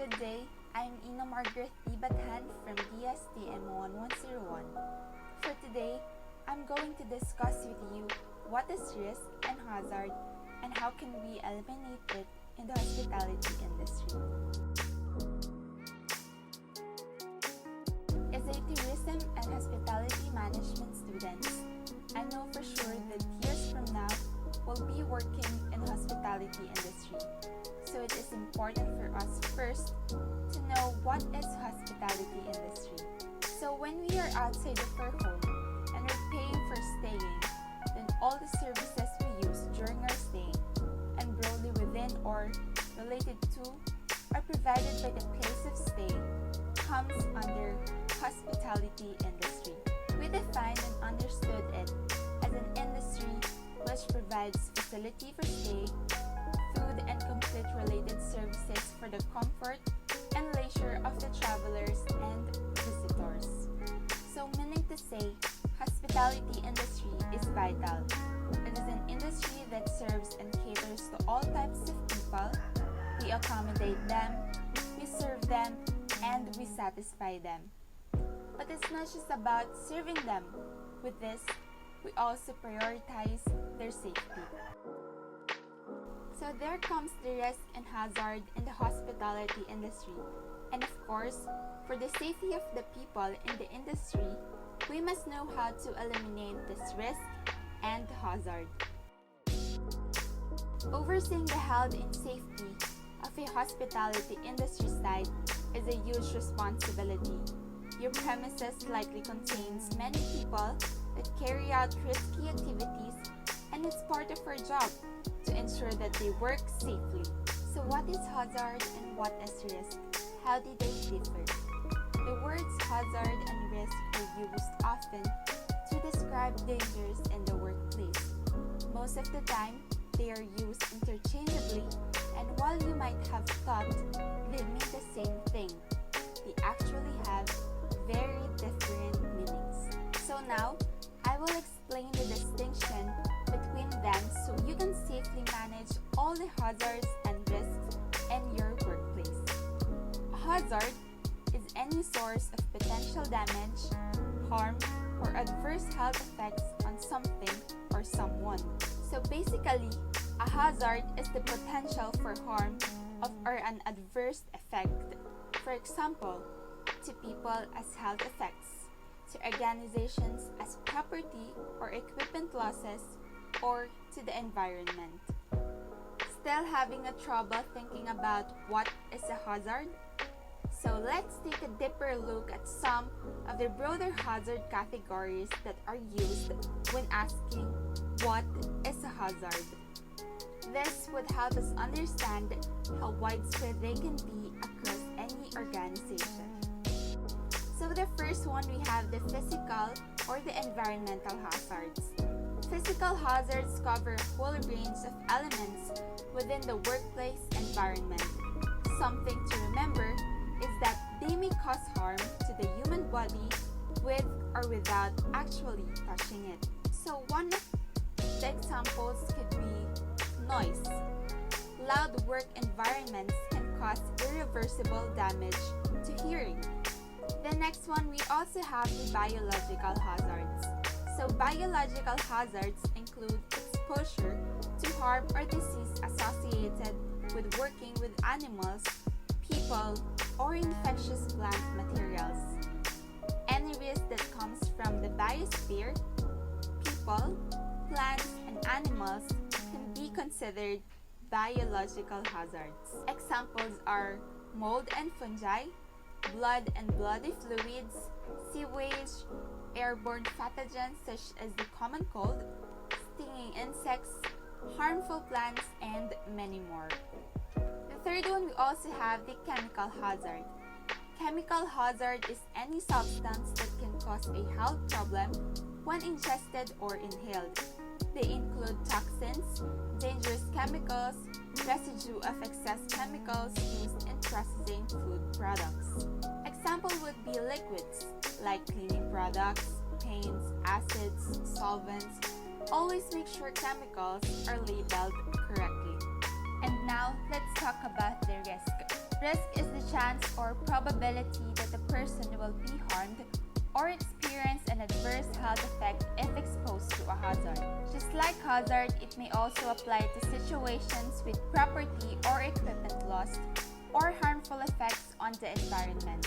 Good day, I'm Margarette D. Bathan from DSTM 1101. For today, I'm going to discuss with you what is risk and hazard and how can we eliminate it in the hospitality industry. As a tourism and hospitality management student, I know for sure that years from now, we'll be working in the hospitality industry. So it is important for us first to know what is hospitality industry. So when we are outside of our home and we're paying for staying, then all the services we use during our stay and broadly within or related to are provided by the place of stay comes under hospitality industry. We defined and understood it as an industry which provides facility for stay, food and complete related services for the comfort and leisure of the travelers and visitors. So meaning to say, hospitality industry is vital. It is an industry that serves and caters to all types of people. We accommodate them, we serve them, and we satisfy them. But it's not just about serving them. With this, we also prioritize their safety. So there comes the risk and hazard in the hospitality industry. And of course, for the safety of the people in the industry, we must know how to eliminate this risk and hazard. Overseeing the health and safety of a hospitality industry site is a huge responsibility. Your premises likely contains many people that carry out risky activities, and it's part of our job to ensure that they work safely. So what is hazard and what is risk? How do they differ? The words hazard and risk are used often to describe dangers in the workplace. Most of the time, they are used interchangeably, and while you might have thought they mean the same thing, they actually have very different meanings. So now, I will explain the distinction between them so you can safely manage all the hazards and risks in your workplace. A hazard is any source of potential damage, harm, or adverse health effects on something or someone. So basically, a hazard is the potential for harm or an adverse effect. For example, to people as health effects, to organizations as property or equipment losses, or to the environment. Still having a trouble thinking about what is a hazard? So let's take a deeper look at some of the broader hazard categories that are used when asking what is a hazard. This would help us understand how widespread they can be across any organization. So the first one, we have the physical or the environmental hazards. Physical hazards cover a whole range of elements within the workplace environment. Something to remember is that they may cause harm to the human body with or without actually touching it. So one of the examples could be noise. Loud work environments can cause irreversible damage to hearing. The next one, we also have the biological hazards. So biological hazards include exposure to harm or disease associated with working with animals, people, or infectious plant materials. Any risk that comes from the biosphere, people, plants, and animals can be considered biological hazards. Examples are mold and fungi, blood and bloody fluids, sewage, airborne pathogens such as the common cold, stinging insects, harmful plants, and many more. The third one, we also have the chemical hazard. Chemical hazard is any substance that can cause a health problem when ingested or inhaled. They include toxins, dangerous chemicals, residue of excess chemicals used in processing food products. Example would be liquids like cleaning products, paints, acids, solvents. Always make sure chemicals are labeled correctly. And now, let's talk about the risk. Risk is the chance or probability that a person will be harmed or experience an adverse health effect if exposed to a hazard. Just like hazard, it may also apply to situations with property or equipment loss or harmful effects on the environment.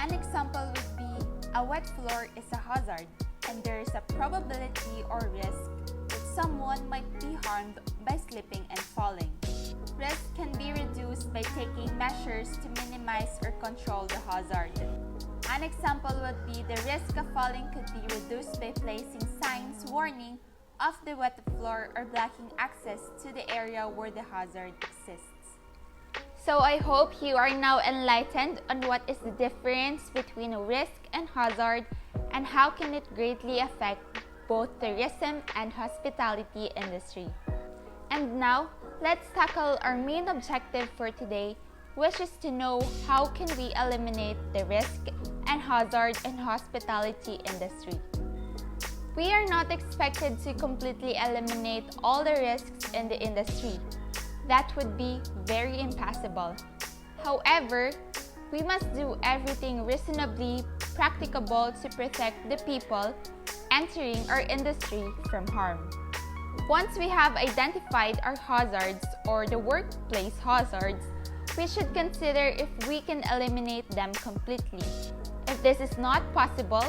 An example would be a wet floor is a hazard, and there is a probability or risk that someone might be harmed by slipping and falling. Risk can be reduced by taking measures to minimize or control the hazard. An example would be the risk of falling could be reduced by placing signs warning of the wet floor or blocking access to the area where the hazard exists. So I hope you are now enlightened on what is the difference between a risk and hazard and how can it greatly affect both tourism and hospitality industry. And now, let's tackle our main objective for today, which is to know how can we eliminate the risk and hazard in hospitality industry. We are not expected to completely eliminate all the risks in the industry. That would be very impossible. However, we must do everything reasonably practicable to protect the people entering our industry from harm. Once we have identified our hazards or the workplace hazards, we should consider if we can eliminate them completely. If this is not possible,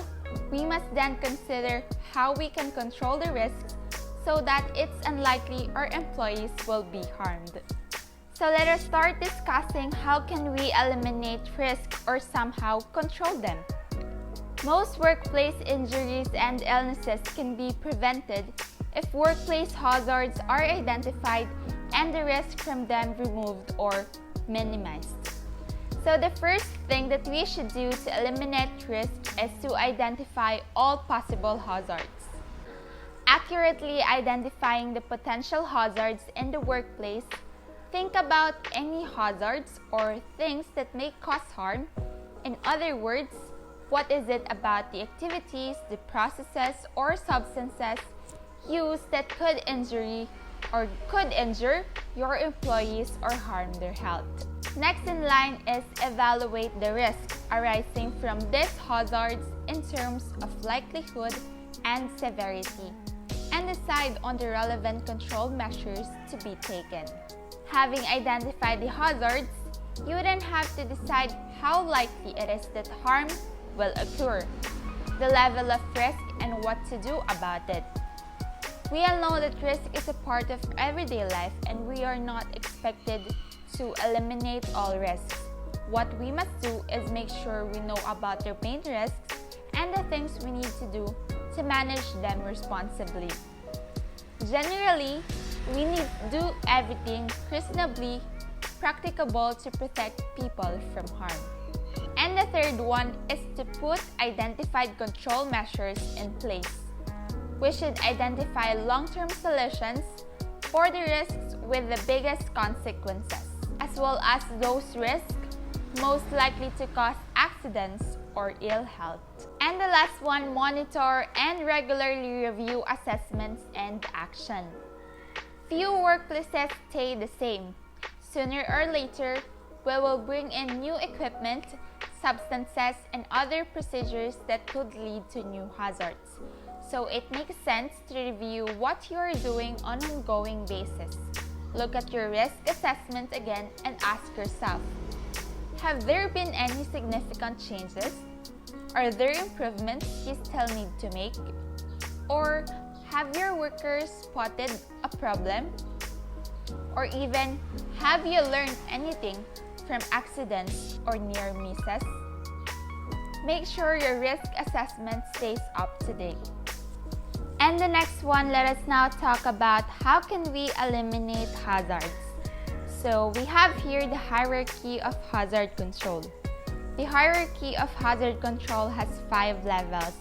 we must then consider how we can control the risks so that it's unlikely our employees will be harmed. So let us start discussing how can we eliminate risk or somehow control them. Most workplace injuries and illnesses can be prevented if workplace hazards are identified and the risk from them removed or minimized. So the first thing that we should do to eliminate risk is to identify all possible hazards. Accurately identifying the potential hazards in the workplace, think about any hazards or things that may cause harm. In other words, what is it about the activities, the processes, or substances used that could injure your employees or harm their health? Next in line is evaluate the risk arising from these hazards in terms of likelihood and severity, and decide on the relevant control measures to be taken. Having identified the hazards, you then have to decide how likely it is that harm will occur, the level of risk, and what to do about it. We all know that risk is a part of everyday life and we are not expected to eliminate all risks. What we must do is make sure we know about their main risks and the things we need to do to manage them responsibly. Generally, we need to do everything reasonably practicable to protect people from harm. And the third one is to put identified control measures in place. We should identify long-term solutions for the risks with the biggest consequences, as well as those risks most likely to cause accidents or ill health. And the last one, monitor and regularly review assessments and action. Few workplaces stay the same. Sooner or later, we will bring in new equipment, substances, and other procedures that could lead to new hazards. So it makes sense to review what you are doing on an ongoing basis. Look at your risk assessment again and ask yourself, have there been any significant changes? Are there improvements you still need to make? Or have your workers spotted a problem? Or even, have you learned anything from accidents or near misses? Make sure your risk assessment stays up to date. And the next one, let us now talk about how can we eliminate hazards. So we have here the hierarchy of hazard control. The hierarchy of hazard control has 5 levels,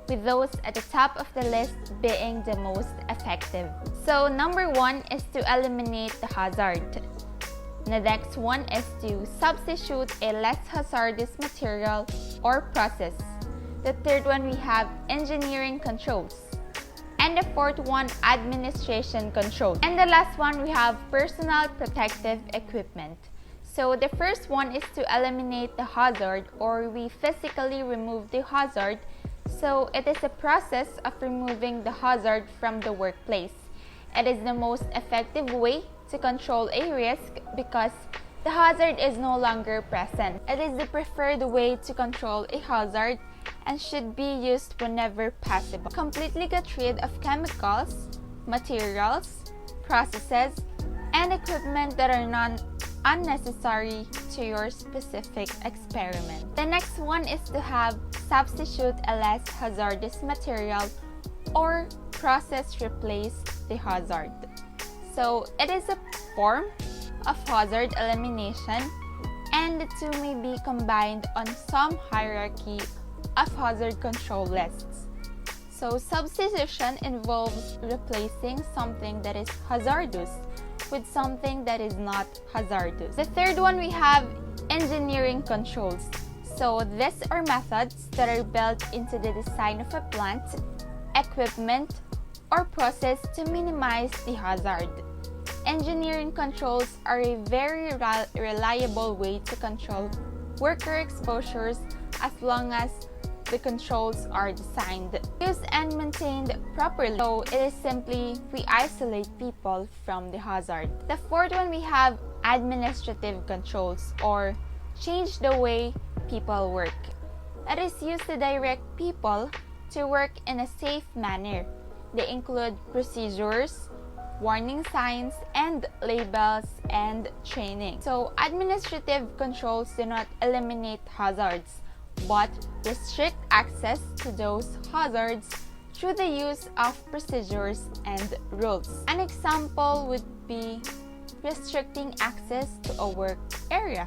with those at the top of the list being the most effective. So number 1 is to eliminate the hazard. The next one is to substitute a less hazardous material or process. The third one, we have engineering controls. And the fourth one, administration control. And the last one, we have personal protective equipment. So the first one is to eliminate the hazard, or we physically remove the hazard. So it is a process of removing the hazard from the workplace. It is the most effective way to control a risk because the hazard is no longer present. It is the preferred way to control a hazard and should be used whenever possible. Completely get rid of chemicals, materials, processes, and equipment that are unnecessary to your specific experiment. The next one is to have substitute a less hazardous material or process replace the hazard. So it is a form of hazard elimination, and the two may be combined on some hierarchy of hazard control lists. So substitution involves replacing something that is hazardous with something that is not hazardous. The third one, we have engineering controls. So these are methods that are built into the design of a plant, equipment, or process to minimize the hazard. Engineering controls are a very reliable way to control worker exposures as long as the controls are designed, used, and maintained properly. So it is simply we isolate people from the hazard. The fourth one, we have administrative controls, or change the way people work. It is used to direct people to work in a safe manner. They include procedures, warning signs, and labels, and training. So administrative controls do not eliminate hazards, but restrict access to those hazards through the use of procedures and rules. An example would be restricting access to a work area.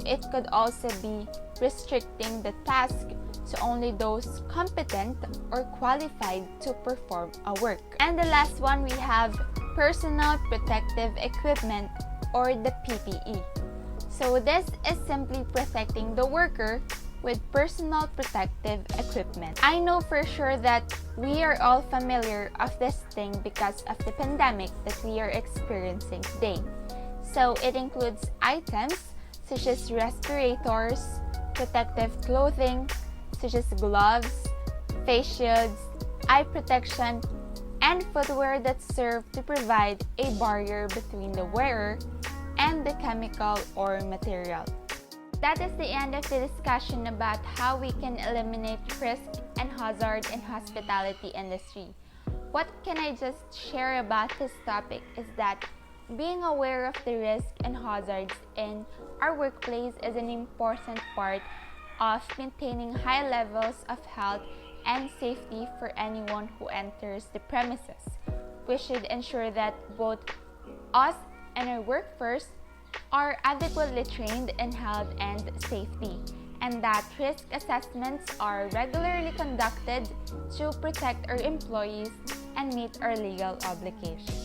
It could also be restricting the task to only those competent or qualified to perform a work. And the last one, we have personal protective equipment, or the PPE. So this is simply protecting the worker with personal protective equipment. I know for sure that we are all familiar of this thing because of the pandemic that we are experiencing today. So it includes items such as respirators, protective clothing such as gloves, face shields, eye protection, and footwear that serve to provide a barrier between the wearer and the chemical or material. That is the end of the discussion about how we can eliminate risk and hazard in hospitality industry. What can I just share about this topic is that being aware of the risk and hazards in our workplace is an important part of maintaining high levels of health and safety for anyone who enters the premises. We should ensure that both us and our workforce are adequately trained in health and safety, and that risk assessments are regularly conducted to protect our employees and meet our legal obligations.